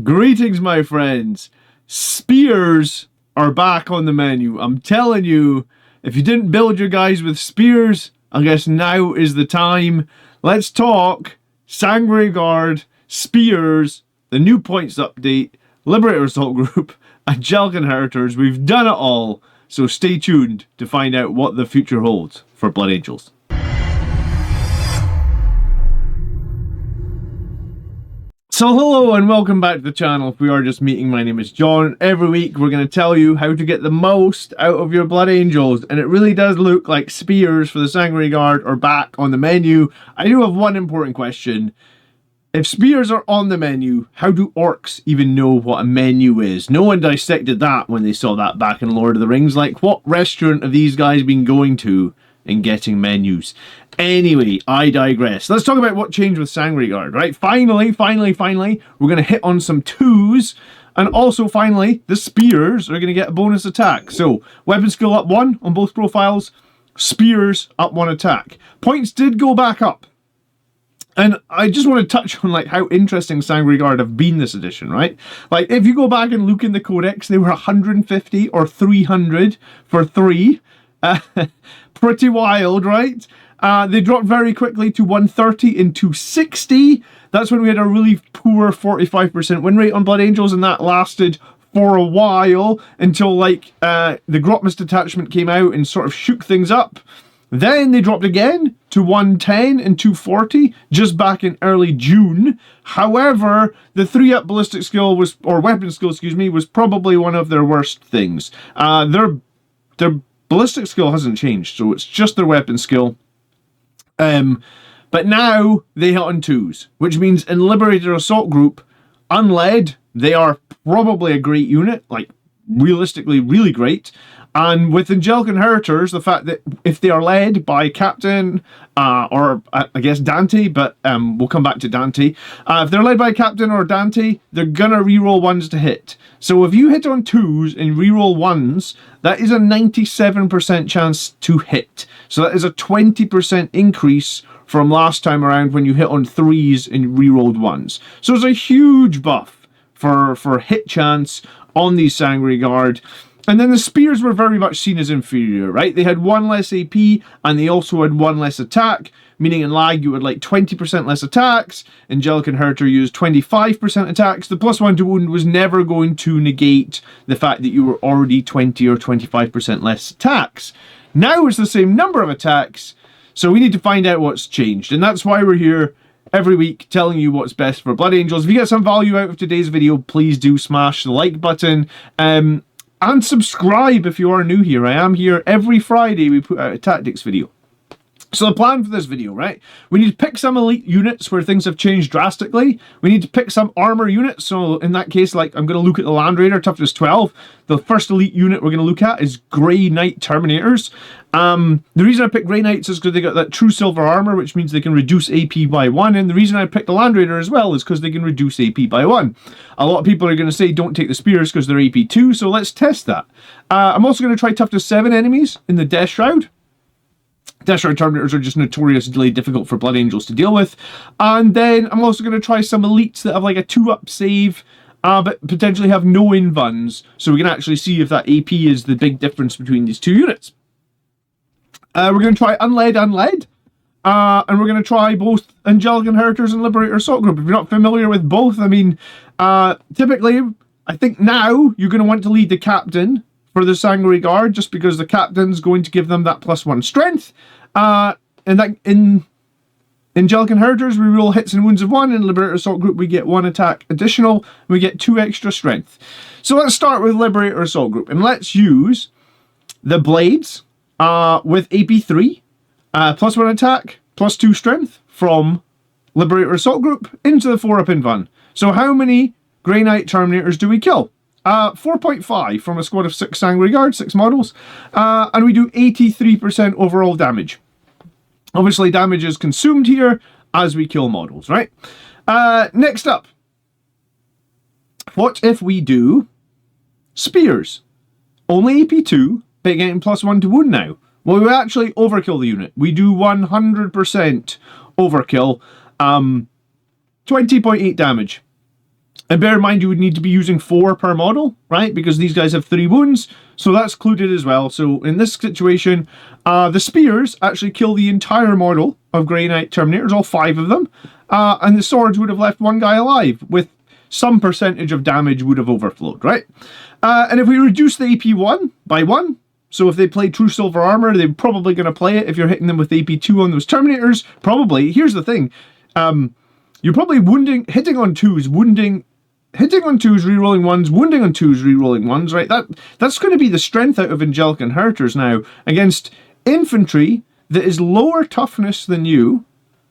Greetings, my friends. Spears are back on the menu. I'm telling you, if you didn't build your guys with spears, I guess now is the time. Let's talk Sanguinary Guard, spears, the new points update, Liberator Assault Group, Angelic Inheritors. We've done it all, so stay tuned to find out what the future holds for Blood Angels. So hello and welcome back to the channel. If we are just meeting, my name is John. Every week we're going to tell you how to get the most out of your Blood Angels, and it really does look like spears for the Sanguinary Guard are back on the menu. I do have one important question. If spears are on the menu, how do orcs even know what a menu is? No one dissected that when they saw that back in Lord of the Rings. Like, what restaurant have these guys been going to and getting menus? Anyway, I digress. Let's talk about what changed with Sanguinary Guard, right? Finally, we're going to hit on some 2s. And also, finally, the spears are going to get a bonus attack. So, weapon skill up 1 on both profiles. Spears up 1 attack. Points did go back up. And I just want to touch on like how interesting Sanguinary Guard have been this edition, right? Like, if you go back and look in the codex, they were 150 or 300 for 3. Pretty wild, right? They dropped very quickly to 130 and 260. That's when we had a really poor 45% win rate on Blood Angels, and that lasted for a while until like the Grotmus detachment came out and sort of shook things up. Then they dropped again to 110 and 240 just back in early June. However, the 3-up ballistic skill was, or weapon skill, excuse me, was probably one of their worst things. Their ballistic skill hasn't changed, so it's just their weapon skill. But now they hit on 2s, which means in Liberator Assault Group, unled, they are probably a great unit, like realistically really great. And with Angelic Inheritors, the fact that if they are led by Captain, or I guess Dante, but we'll come back to Dante. If they're led by Captain or Dante, they're gonna reroll 1s to hit. So if you hit on 2s and reroll 1s, that is a 97% chance to hit. So that is a 20% increase from last time around when you hit on 3s and rerolled 1s. So it's a huge buff for hit chance on these Sanguinary Guard. And then the spears were very much seen as inferior, right? They had 1 less AP, and they also had 1 less attack, meaning in lag you had like 20% less attacks. Angelic Inheritor used 25% attacks. The +1 to wound was never going to negate the fact that you were already 20 or 25% less attacks. Now it's the same number of attacks, so we need to find out what's changed. And that's why we're here every week telling you what's best for Blood Angels. If you get some value out of today's video, please do smash the like button. And subscribe if you are new here. I am here every Friday. We put out a tactics video. So the plan for this video, right? We need to pick some elite units where things have changed drastically. We need to pick some armor units. So in that case, like I'm going to look at the Land Raider, toughness 12. The first elite unit we're going to look at is Grey Knight Terminators. The reason I picked Grey Knights is because they got that true silver armor, which means they can reduce AP by 1. And the reason I picked the Land Raider as well is because they can reduce AP by 1. A lot of people are going to say don't take the spears because they're AP 2, so let's test that. I'm also going to try toughness 7 enemies in the Deathshroud. Deathshroud Terminators are just notoriously difficult for Blood Angels to deal with. And then I'm also going to try some elites that have like a 2-up save, but potentially have no invuns, so we can actually see if that AP is the big difference between these 2 units. We're going to try unled, and we're going to try both Angelic Inheritors and Liberator Assault Group. If you're not familiar with both, I mean, typically, I think now you're going to want to lead the Captain for the Sanguinary Guard, just because the Captain's going to give them that +1 strength. And that in Angelic Inheritors, we roll hits and wounds of 1. In Liberator Assault Group, we get 1 attack additional. We get 2 extra strength. So let's start with Liberator Assault Group, and let's use the Blades with AP 3, +1 attack, +2 strength from Liberator Assault Group into the 4-up invuln. So how many Grey Knight Terminators do we kill? 4.5 from a squad of 6 Sanguinary Guard, 6 models, and we do 83% overall damage. Obviously, damage is consumed here as we kill models, right? Next up, what if we do spears? Only AP 2, but getting +1 to wound now. Well, we actually overkill the unit. We do 100% overkill, 20.8 damage. And bear in mind, you would need to be using 4 per model, right? Because these guys have 3 wounds, so that's included as well. So in this situation, the spears actually kill the entire model of Grey Knight Terminators, all 5 of them. And the swords would have left 1 guy alive, with some percentage of damage would have overflowed, right? And if we reduce the AP 1 by 1, so if they play True Silver Armor, they're probably going to play it. If you're hitting them with AP 2 on those Terminators, probably. Here's the thing. You're probably hitting on 2s, hitting on 2s, rerolling 1s, wounding on 2s, rerolling 1s, right? That's going to be the strength out of Angelic Inheritors now against infantry that is lower toughness than you.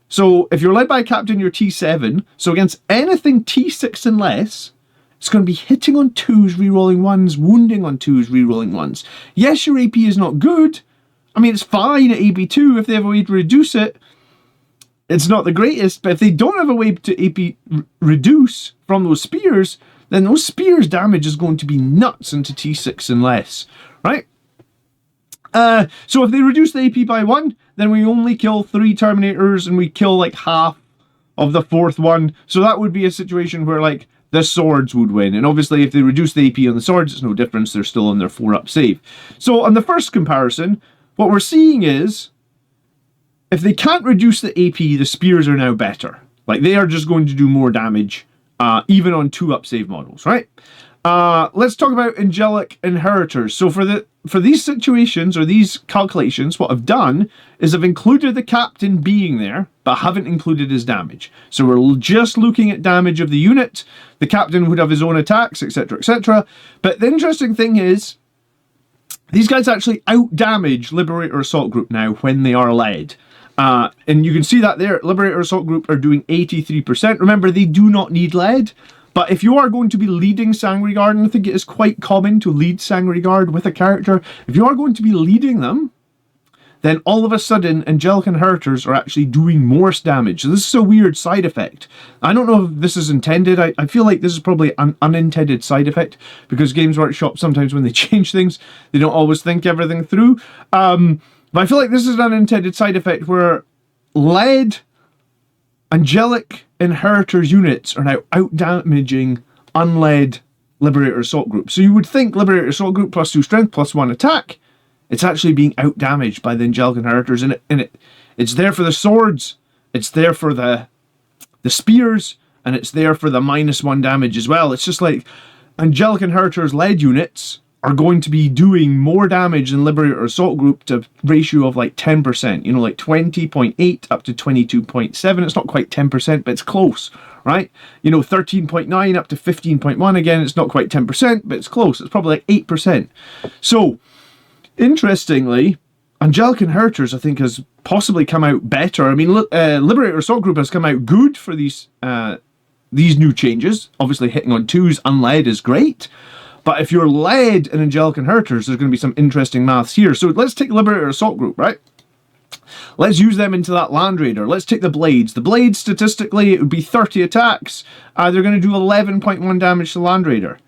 So if you're led by a captain, you're T7. So against anything T6 and less, it's going to be hitting on 2s, rerolling 1s, wounding on 2s, rerolling 1s. Yes, your AP is not good. I mean, it's fine at AP2 if they have a way to reduce it. It's not the greatest, but if they don't have a way to AP reduce from those spears, then those spears damage is going to be nuts into T6 and less, right? So if they reduce the AP by 1, then we only kill 3 Terminators and we kill like half of the 4th one. So that would be a situation where like the swords would win. And obviously if they reduce the AP on the swords, it's no difference. They're still on their 4-up save. So on the first comparison, what we're seeing is if they can't reduce the AP, the spears are now better. Like, they are just going to do more damage, even on 2-up save models, right? Let's talk about Angelic Inheritors. So for these situations, or these calculations, what I've done is I've included the captain being there, but haven't included his damage. So we're just looking at damage of the unit. The captain would have his own attacks, etc., etc. But the interesting thing is, these guys actually out-damage Liberator Assault Group now when they are led. And you can see that there. Liberator Assault Group are doing 83%. Remember, they do not need lead. But if you are going to be leading Sanguinary Guard, and I think it is quite common to lead Sanguinary Guard with a character, if you are going to be leading them, then all of a sudden, Angelic Inheritors are actually doing more damage. So this is a weird side effect. I don't know if this is intended. I feel like this is probably an unintended side effect, because Games Workshop, sometimes when they change things, they don't always think everything through. But I feel like this is an unintended side effect where lead Angelic Inheritors units are now out-damaging unled Liberator Assault Group. So you would think Liberator Assault Group plus 2 strength plus 1 attack, it's actually being out-damaged by the Angelic Inheritors. And it's there for the swords, it's there for the spears, and it's there for the -1 damage as well. It's just like Angelic Inheritors led units are going to be doing more damage than Liberator Assault Group to ratio of like 10%, you know, like 20.8 up to 22.7. It's not quite 10%, but it's close, right? You know, 13.9 up to 15.1. Again, it's not quite 10%, but it's close. It's probably like 8%. So, interestingly, Angelic Inheritors, I think, has possibly come out better. I mean, Liberator Assault Group has come out good for these new changes. Obviously, hitting on 2s unled is great. But if you're led in Angelic Inheritors, there's going to be some interesting maths here. So let's take Liberator Assault Group, right? Let's use them into that Land Raider. Let's take the Blades. The Blades, statistically, it would be 30 attacks. They're going to do 11.1 damage to Land Raider.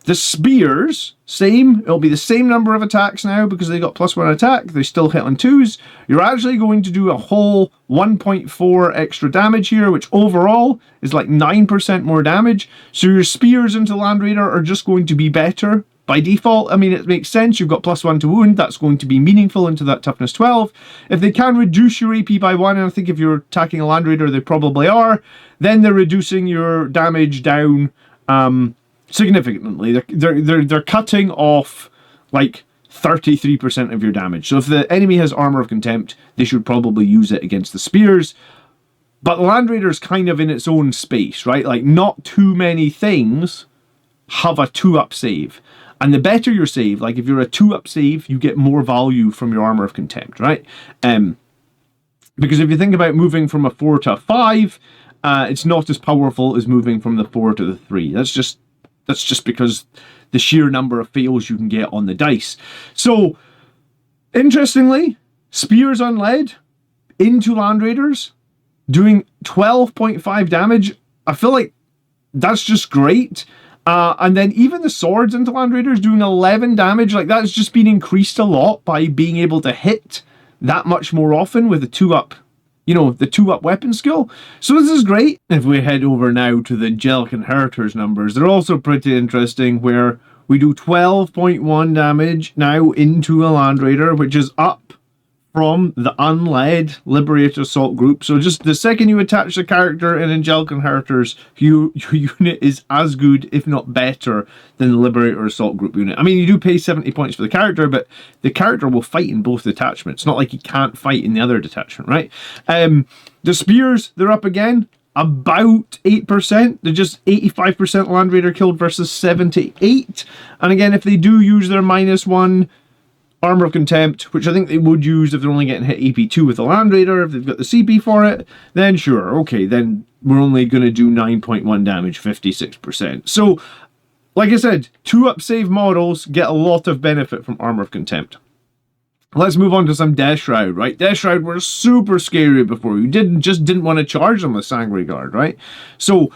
The Spears, same. It'll be the same number of attacks now because they got +1 attack. They still hit on 2s. You're actually going to do a whole 1.4 extra damage here, which overall is like 9% more damage. So your Spears into Land Raider are just going to be better by default. I mean, it makes sense. You've got +1 to wound. That's going to be meaningful into that toughness 12. If they can reduce your AP by 1, and I think if you're attacking a Land Raider, they probably are, then they're reducing your damage down significantly. They're cutting off like 33% of your damage. So if the enemy has Armor of Contempt, they should probably use it against the Spears. But the Land Raider is kind of in its own space, right? Like, not too many things have a 2-up save. And the better your save, like if you're a 2-up save, you get more value from your Armor of Contempt, right? Because if you think about moving from a 4 to a 5, it's not as powerful as moving from the 4 to the 3. That's just because the sheer number of fails you can get on the dice. So, interestingly, Spears unled into Land Raiders, doing 12.5 damage. I feel like that's just great. And then even the swords into Land Raiders doing 11 damage, like that's just been increased a lot by being able to hit that much more often with a 2-up, you know, the 2-up weapon skill. So this is great. If we head over now to the Angelic Inheritors numbers, they're also pretty interesting, where we do 12.1 damage now into a Land Raider, which is up from the unled Liberator Assault group. So just the second you attach the character in Angelic Inheritors, your unit is as good, if not better, than the Liberator Assault group unit. I mean, you do pay 70 points for the character, but the character will fight in both detachments. It's not like he can't fight in the other detachment, right? The Spears, they're up again. About 8%. They're just 85% Land Raider killed versus 78. And again, if they do use their -1 Armor of Contempt, which I think they would use if they're only getting hit AP2 with the Land Raider, if they've got the CP for it, then sure, okay, then we're only going to do 9.1 damage, 56%. So, like I said, 2-up save models get a lot of benefit from Armor of Contempt. Let's move on to some Deathshroud, right? Deathshroud were super scary before. You just didn't want to charge them with Sanguinary Guard, right? So,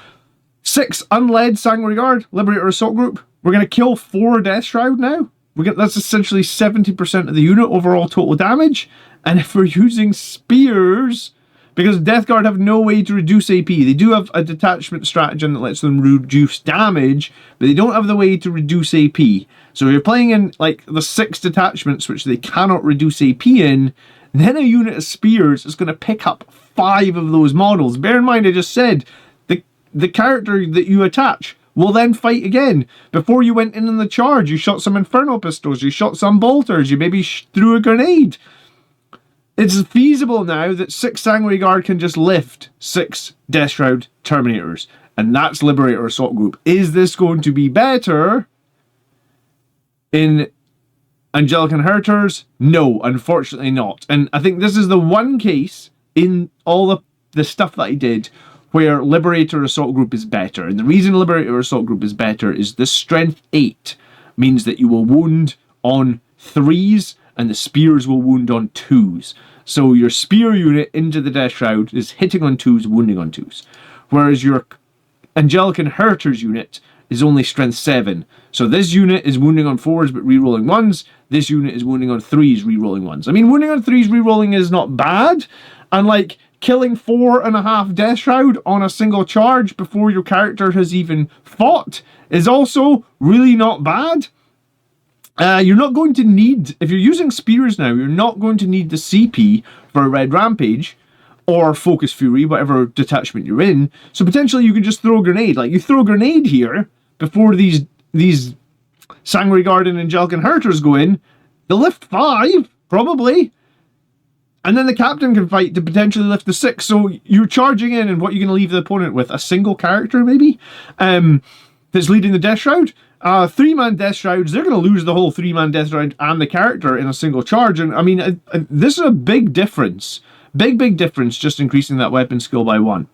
6 unled Sanguinary Guard, Liberator Assault Group. We're going to kill 4 Deathshroud now. That's essentially 70% of the unit overall total damage. And if we're using Spears, because Death Guard have no way to reduce AP, they do have a detachment stratagem that lets them reduce damage, but they don't have the way to reduce AP. So if you're playing in like the 6 detachments, which they cannot reduce AP in, then a unit of Spears is going to pick up 5 of those models. Bear in mind, I just said, the character that you attach will then fight again. Before you went in the charge, you shot some Inferno Pistols, you shot some Bolters, you maybe threw a grenade. It's feasible now that 6 Sanguinary Guard can just lift 6 Deathshroud Terminators. And that's Liberator Assault Group. Is this going to be better in Angelic Inheritors? No, unfortunately not. And I think this is the one case in all the stuff that I did where Liberator Assault Group is better. And the reason Liberator Assault Group is better is the Strength 8 means that you will wound on 3s and the Spears will wound on 2s. So your Spear unit into the Deathshroud is hitting on 2s, wounding on 2s. Whereas your Angelic Inheritors unit is only Strength 7. So this unit is wounding on 4s but rerolling 1s. This unit is wounding on 3s, rerolling 1s. I mean, wounding on 3s, rerolling is not bad. And like, killing 4.5 Deathshroud on a single charge before your character has even fought is also really not bad. You're not going to need, if you're using Spears now, you're not going to need the CP for a Red Rampage or Focus Fury, whatever detachment you're in. So potentially you can just throw a grenade. Like, you throw a grenade here before these Sanguinary Guard and Angelic Inheritors go in. They'll lift 5, probably. And then the captain can fight to potentially lift the 6. So you're charging in, and what you're going to leave the opponent with? A single character, maybe? That's leading the Deathshroud. 3-man Deathshrouds, they're going to lose the whole 3-man Deathshroud and the character in a single charge. And I mean, this is a big difference. Big difference, just increasing that weapon skill by 1.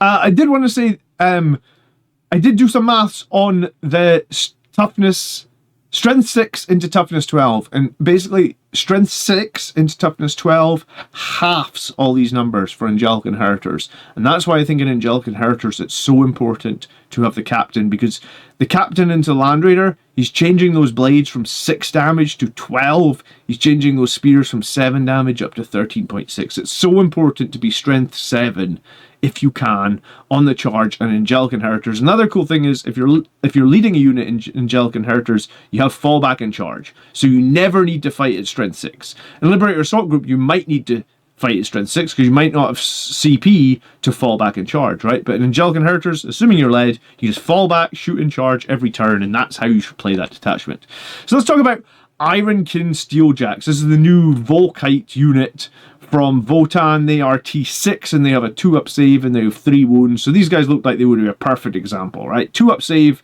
I did want to say, I did do some maths on the toughness, Strength 6 into Toughness 12, and basically Strength 6 into Toughness 12 halves all these numbers for Angelic Inheritors. And that's why I think in Angelic Inheritors it's so important to have the Captain, because the Captain into Land Raider, he's changing those blades from 6 damage to 12. He's changing those spears from 7 damage up to 13.6. It's so important to be Strength 7 if you can on the charge and Angelic Inheritors. Another cool thing is if you're leading a unit in Angelic Inheritors, you have fallback in charge, so you never need to fight at Strength 6. In Liberator Assault Group, you might need to fight at Strength 6 because you might not have CP to fall back in charge, right? But in Angelic Inheritors, assuming you're led, you just fall back, shoot in charge every turn, and that's how you should play that detachment. So let's talk about Ironkin Steeljacks. This is the new Volkite unit from Votan. They are T6 and they have a 2-up save and they have 3 wounds. So these guys look like they would be a perfect example, right? 2-up save,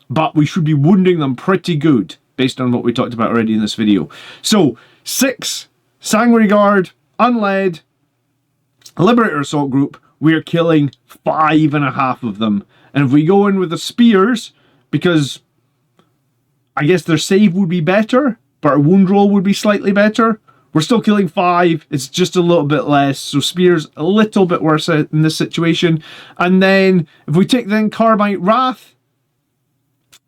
but we should be wounding them pretty good based on what we talked about already in this video. So 6 Sanguinary Guard, unled, Liberator Assault Group, we're killing 5.5 of them. And if we go in with the Spears, because I guess their save would be better, but our wound roll would be slightly better, we're still killing 5. It's just a little bit less. So Spears a little bit worse in this situation. And then if we take the Encarmine Wrath,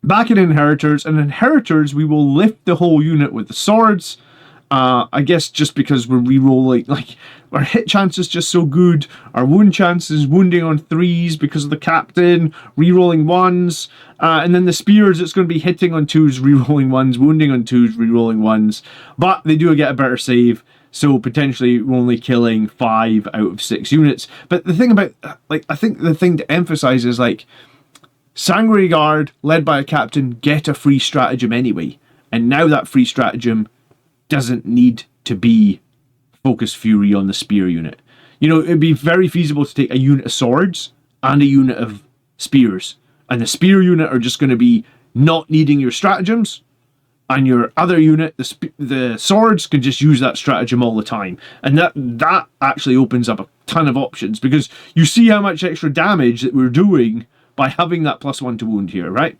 back in Inheritors, and Inheritors we will lift the whole unit with the swords. I guess just because we're re-rolling, like, our hit chance is just so good, our wound chance is wounding on 3s because of the captain, re-rolling 1s, and then the spears, it's going to be hitting on 2s, re-rolling 1s, wounding on 2s, re-rolling 1s, but they do get a better save, so potentially we're only killing 5 out of 6 units. But the thing about, like, I think the thing to emphasize is, like, Sanguinary Guard, led by a captain, get a free stratagem anyway, and now that free stratagem doesn't need to be Focus Fury on the spear unit. You know, it'd be very feasible to take a unit of swords and a unit of spears, and the spear unit are just going to be not needing your stratagems, and your other unit, the swords, can just use that stratagem all the time. And that actually opens up a ton of options, because you see how much extra damage that we're doing by having that +1 to wound here, right?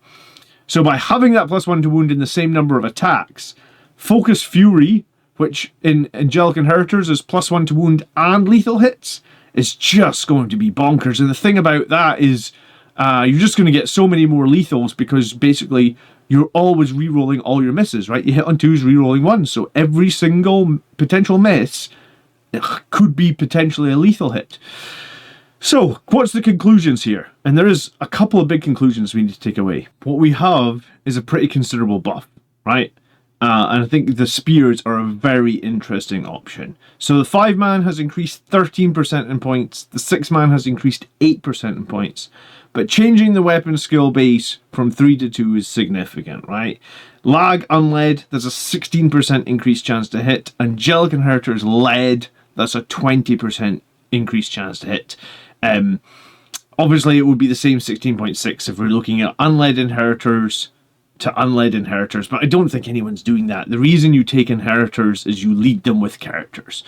So by having that +1 to wound in the same number of attacks, Focus Fury, which in Angelic Inheritors is +1 to wound and lethal hits, is just going to be bonkers. And the thing about that is you're just going to get so many more lethals, because basically you're always re-rolling all your misses, right? You hit on 2s, re-rolling 1s. So every single potential miss could be potentially a lethal hit. So, what's the conclusions here? And there is a couple of big conclusions we need to take away. What we have is a pretty considerable buff, right? And I think the spears are a very interesting option. So the 5-man has increased 13% in points, the 6-man has increased 8% in points, but changing the weapon skill base from 3 to 2 is significant, right? Lag unled, there's a 16% increased chance to hit. Angelic Inheritors led, that's a 20% increased chance to hit. Obviously it would be the same 16.6 if we're looking at unled Inheritors to unled Inheritors, but I don't think anyone's doing that. The reason you take Inheritors is you lead them with characters.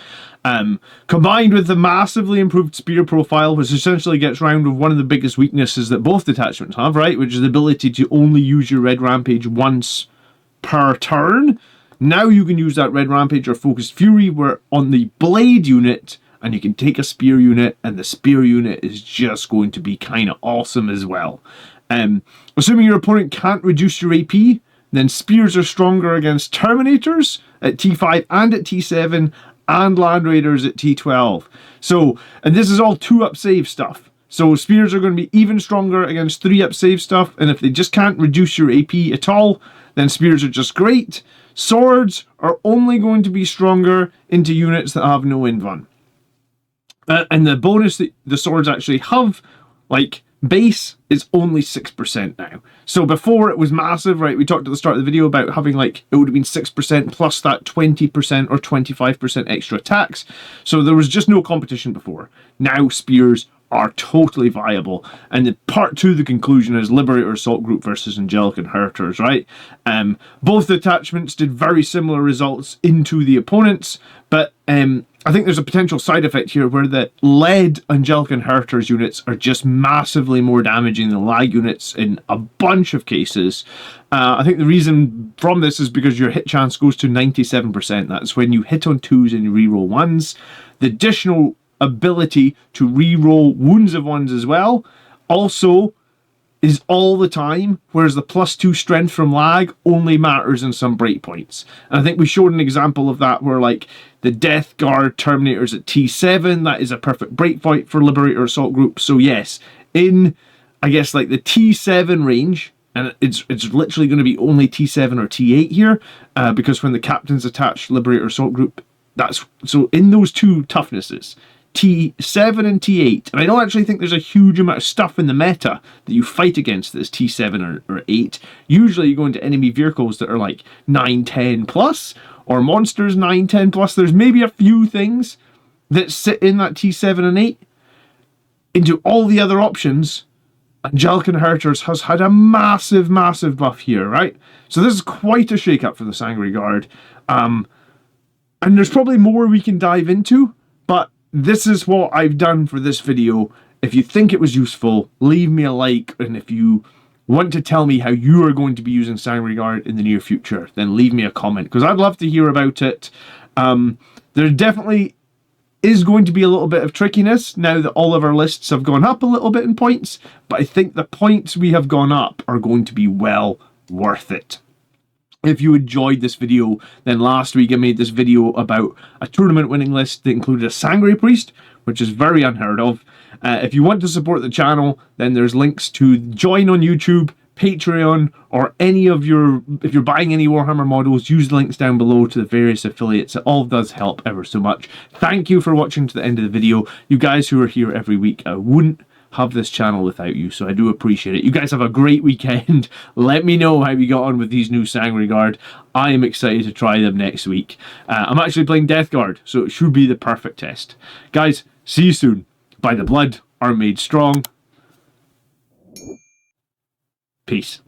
Combined with the massively improved spear profile, which essentially gets round with one of the biggest weaknesses that both detachments have, right, which is the ability to only use your Red Rampage once per turn. Now you can use that Red Rampage or Focused Fury where on the Blade unit, and you can take a spear unit, and the spear unit is just going to be kind of awesome as well. Assuming your opponent can't reduce your AP, then spears are stronger against terminators at T5 and at T7, and land raiders at T12. So, and this is all 2-up save stuff. So spears are going to be even stronger against 3-up save stuff, and if they just can't reduce your AP at all, then spears are just great. Swords are only going to be stronger into units that have no invuln. And the bonus that the swords actually have, like, base is only 6% now. So before it was massive, right? We talked at the start of the video about having, like, it would have been 6% plus that 20% or 25% extra attacks. So there was just no competition before. Now spears are totally viable. And the part 2, the conclusion, is Liberator Assault Group versus Angelic Inheritors, right? Both detachments did very similar results into the opponents, but I think there's a potential side effect here where the lead Angelic Inheritors units are just massively more damaging than lag units in a bunch of cases. I think the reason from this is because your hit chance goes to 97%. That's when you hit on 2s and you reroll 1s. The additional ability to reroll wounds of 1s as well also is all the time, whereas the +2 strength from lag only matters in some breakpoints. And I think we showed an example of that where, like, the Death Guard Terminators at T7, that is a perfect breakpoint for Liberator Assault Group. So yes, in, I guess, like the T7 range, and it's literally going to be only T7 or T8 here, because when the captain's attached Liberator Assault Group, that's, so in those 2 toughnesses, T7 and T8, and I don't actually think there's a huge amount of stuff in the meta that you fight against that's T7 or 8. Usually you go into enemy vehicles that are like 9, 10 plus, or monsters 9, 10 plus. There's maybe a few things that sit in that T7 and 8. Into all the other options, Angelic Inheritors has had a massive, massive buff here, right? So this is quite a shake-up for the Sanguinary Guard. And there's probably more we can dive into, but this is what I've done for this video. If you think it was useful, leave me a like, and if you want to tell me how you are going to be using Sanguinary Guard in the near future, then leave me a comment, because I'd love to hear about it. There definitely is going to be a little bit of trickiness now that all of our lists have gone up a little bit in points, but I think the points we have gone up are going to be well worth it. If you enjoyed this video, then last week I made this video about a tournament winning list that included a Sanguinary Priest, which is very unheard of. If you want to support the channel, then there's links to join on YouTube, Patreon, or any of your, if you're buying any Warhammer models, use the links down below to the various affiliates. It all does help ever so much. Thank you for watching to the end of the video. You guys who are here every week, I wouldn't have this channel without you, so I do appreciate it. You guys have a great weekend. Let me know how you got on with these new Sanguinary Guard. I am excited to try them next week. I'm actually playing Death Guard, so it should be the perfect test. Guys, see you soon. By the blood are made strong. Peace.